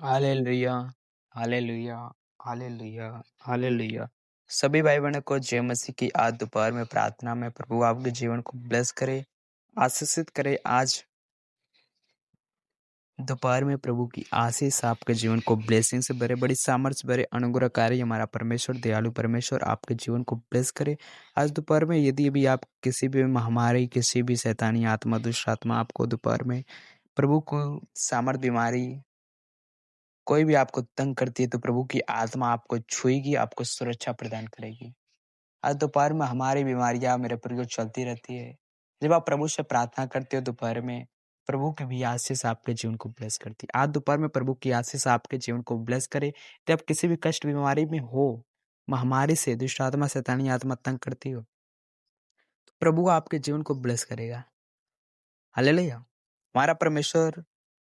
Hallelujah, hallelujah, hallelujah, hallelujah. सभी भाई बहनों को जय मसीह की आज दोपहर में प्रार्थना में प्रभु आपके जीवन को ब्लेस करे, आशीषित करे। आज दोपहर में प्रभु की आशीष आपके जीवन को ब्लेसिंग से भरे, बड़ी सामर्थ्य भरे, अनुग्रहकारी हमारा परमेश्वर, दयालु परमेश्वर आपके जीवन को ब्लेस करे। आज दोपहर में यदि भी आप किसी भी महामारी, किसी भी शैतानी आत्मा, दुष्ट आत्मा आपको दोपहर में प्रभु को सामर्थ बीमारी कोई भी आपको तंग करती है, तो प्रभु की आत्मा आपको छुएगी, आपको सुरक्षा प्रदान करेगी। आज दोपहर में हमारी बीमारियां मेरे प्रभु चलती रहती है। जब आप प्रभु से प्रार्थना करते हो दोपहर में, प्रभु की भी आशीष आपके जीवन को ब्लेस करती है। आज दोपहर में प्रभु की आशीष आपके जीवन को ब्लेस करे। जब आप किसी भी कष्ट बीमारी में हो, महामारी से दुष्ट आत्मा, शैतानी आत्मा तंग करती हो, तो प्रभु आपके जीवन को ब्लेस करेगा। हालेलुया। हमारा परमेश्वर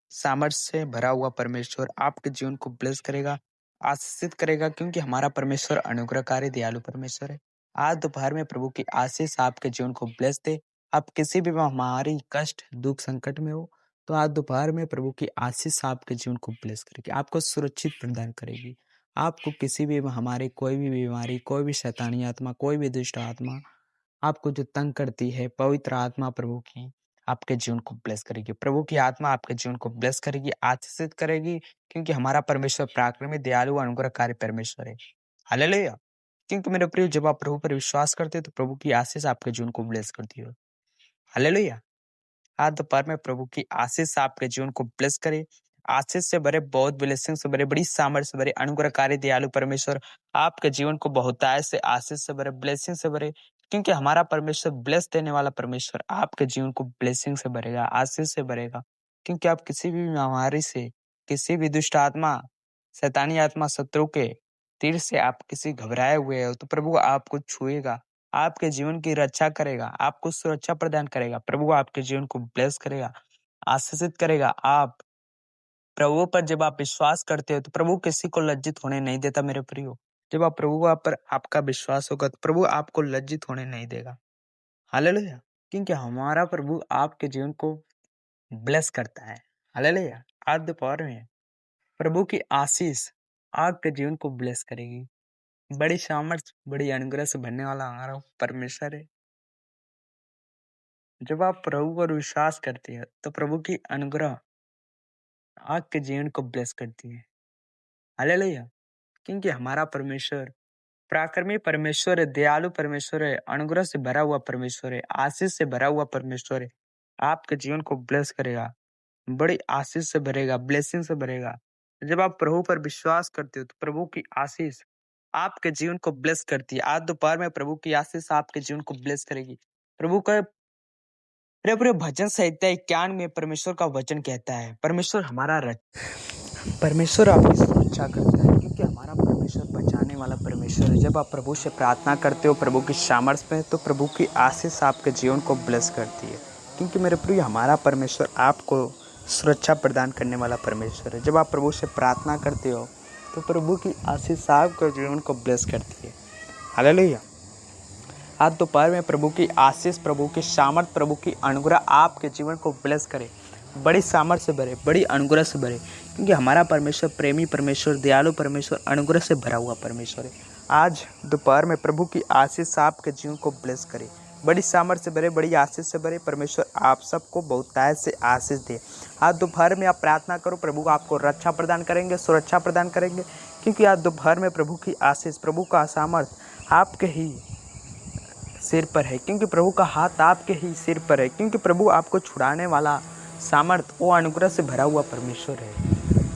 सामर्थ्य से भरा हुआ परमेश्वर आपके जीवन को ब्लेस करेगा, आशीषित करेगा, क्योंकि हमारा परमेश्वर अनुग्रहकारी दयालु परमेश्वर है। आज दोपहर में प्रभु की आशीष आपके जीवन को ब्लेस दे। आप किसी भी महामारी, कष्ट, दुख, संकट में हो, तो आज दोपहर में प्रभु की आशीष आपके जीवन को ब्लेस करेगी, आपको सुरक्षित प्रदान करेगी। आपको किसी भी महामारी, कोई भी बीमारी, कोई भी शैतानी आत्मा, कोई भी दुष्ट आत्मा आपको जो तंग करती है, पवित्र आत्मा प्रभु की आपके जीवन को ब्लेस करेगी। प्रभु की आत्मा आपके जीवन को ब्लेस करेगी, आशीषित करेगी, क्योंकि हमारा परमेश्वर पराक्रमी, दयालु, अनुग्रहकारी परमेश्वर है। हालेलुया। क्योंकि मेरे प्रिय, जब आप प्रभु पर विश्वास करते हो, तो प्रभु की आशीष आपके जीवन को ब्लेस करती है। हालेलुया। आज दोपहर में प्रभु की आशीष आपके जीवन को ब्लेस करे। आशीष से भरे, बहुत ब्लेसिंग से भरे, बड़ी सामर्थ्य से भरे, अनुग्रहकारी दयालु परमेश्वर आपके जीवन को बहुतायत से, आशीष से भरे, ब्लेसिंग से भरे, क्योंकि हमारा परमेश्वर ब्लेस देने वाला परमेश्वर आपके जीवन को ब्लेसिंग से भरेगा, आशीष से भरेगा। क्योंकि आप किसी भी महामारी से, किसी भी दुष्ट आत्मा, शैतानी आत्मा, शत्रु के तीर से आप किसी घबराए हुए हो, तो प्रभु आपको छुएगा, आपके जीवन की रक्षा करेगा, आपको सुरक्षा प्रदान करेगा। प्रभु आपके जीवन को ब्लेस करेगा, आशीषित करेगा। आप प्रभु पर जब आप विश्वास करते हो, तो प्रभु किसी को लज्जित होने नहीं देता मेरे प्रियो। जब आप प्रभु आप पर आपका विश्वास होगा, तो प्रभु आपको लज्जित होने नहीं देगा। हालेलुया। क्योंकि हमारा प्रभु आपके जीवन को ब्लेस करता है। हालेलुया। आज दोपहर में प्रभु की आशीष आपके जीवन को ब्लेस करेगी। बड़ी सामर्थ, बड़ी अनुग्रह से भरने वाला हमारा परमेश्वर है। जब आप प्रभु पर विश्वास करते हैं, तो प्रभु की अनुग्रह आपके जीवन को ब्लेस करती है। हालेलुया। क्योंकि हमारा परमेश्वर पराक्रमी परमेश्वर है, दयालु परमेश्वर है, अनुग्रह से भरा हुआ परमेश्वर है, आशीष से भरा हुआ परमेश्वर है। आपके जीवन को ब्लेस करेगा, बड़ी आशीष से भरेगा, ब्लेसिंग से भरेगा। जब आप प्रभु पर विश्वास करते हो, तो प्रभु की आशीष आपके जीवन को ब्लेस करती है। आज दोपहर में प्रभु की आशीष आपके जीवन को ब्लेस करेगी। प्रभु का प्रिय भजन संहिता 51 में परमेश्वर का वचन कहता है, परमेश्वर हमारा परमेश्वर आपकी सुरक्षा करता है, क्योंकि हमारा परमेश्वर बचाने वाला परमेश्वर है। जब आप प्रभु से प्रार्थना करते हो प्रभु की सामर्थ्य में, तो प्रभु की आशीष आपके जीवन को ब्लेस करती है। क्योंकि मेरे प्रिय, हमारा परमेश्वर आपको सुरक्षा प्रदान करने वाला परमेश्वर है। जब आप प्रभु से प्रार्थना करते हो, तो प्रभु की आशीष आपके जीवन को ब्लेस करती है। हालेलुया। आज दोपहर में प्रभु की आशीष, प्रभु की सामर्थ, प्रभु की अनुग्रह आपके जीवन को ब्लेस करे, बड़ी सामर्थ से भरे, बड़ी अनुग्रह से भरे, क्योंकि हमारा परमेश्वर प्रेमी परमेश्वर, दयालु परमेश्वर, अनुग्रह से भरा हुआ परमेश्वर है। आज दोपहर में प्रभु की आशीष आपके जीवन को ब्लेस करे, बड़ी सामर्थ से भरे, बड़ी आशीष से भरे। परमेश्वर आप सबको बहुतायत से आशीष दे। आज दोपहर में आप प्रार्थना करो, प्रभु आपको रक्षा प्रदान करेंगे, सुरक्षा प्रदान करेंगे, क्योंकि आज दोपहर में प्रभु की आशीष, प्रभु का सामर्थ आपके ही सिर पर है, क्योंकि प्रभु का हाथ आपके ही सिर पर है, क्योंकि प्रभु आपको छुड़ाने वाला सामर्थ, वो अनुग्रह से भरा हुआ परमेश्वर है।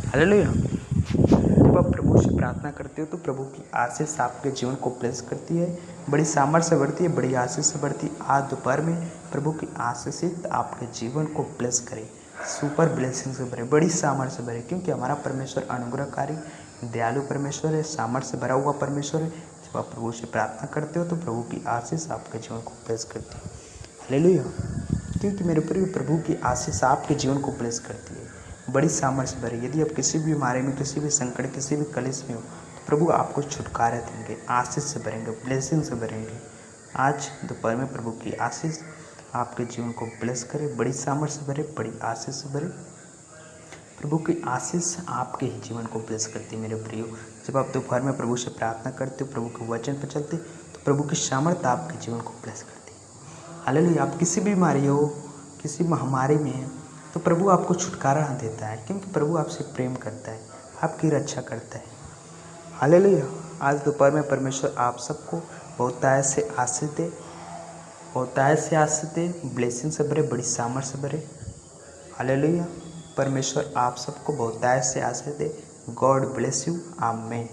हालेलुया। जब आप प्रभु से प्रार्थना करते हो, तो प्रभु की आशीष आपके जीवन को ब्लेस करती है, बड़ी सामर्थ से बढ़ती है, बड़ी आशीष से बढ़ती है। आज दोपहर में प्रभु की आशीष आपके जीवन को ब्लेस करे, सुपर ब्लेसिंग से भरे, बड़ी सामर्थ से भरे, क्योंकि हमारा परमेश्वर अनुग्रहकारी दयालु परमेश्वर है, सामर्थ से भरा हुआ परमेश्वर है। जब आप प्रभु से प्रार्थना करते हो, तो प्रभु की आशीष आपके जीवन को ब्लेस करती है। हालेलुया। क्योंकि मेरे प्रिय, प्रभु की आशीष आपके जीवन को ब्लेस करती है, बड़ी सामर्थ्य से भरी। यदि आप किसी भी बीमारी में, किसी भी संकट, किसी भी कलेश में हो, तो प्रभु आपको छुटकारा देंगे, आशीष से भरेंगे, ब्लेसिंग से भरेंगे। आज दोपहर में प्रभु की आशीष आपके जीवन को ब्लेस करे, बड़ी सामर्थ्य से भरे, बड़ी आशीष से भरे। प्रभु की आशीष आपके ही जीवन को ब्लेस करती है मेरे प्रियो। जब आप दोपहर में प्रभु से प्रार्थना करते हो, प्रभु के वचन पर चलते, तो प्रभु की सामर्थ आपके जीवन को ब्लेस करती है। हालेलुया। आप किसी बीमारी हो, किसी महामारी में हैं, तो प्रभु आपको छुटकारा देता है, क्योंकि प्रभु आपसे प्रेम करता है, आपकी रक्षा करता है। हालेलुया। आज दोपहर में परमेश्वर आप सबको बहुतायत से आशीष दे, बहुतायत से आशीष दे, ब्लेसिंग से भरे, बड़ी सामर्थ से भरे। हालेलुया। परमेश्वर आप सबको बहुतायत से आशीष दे। God bless you. आमीन।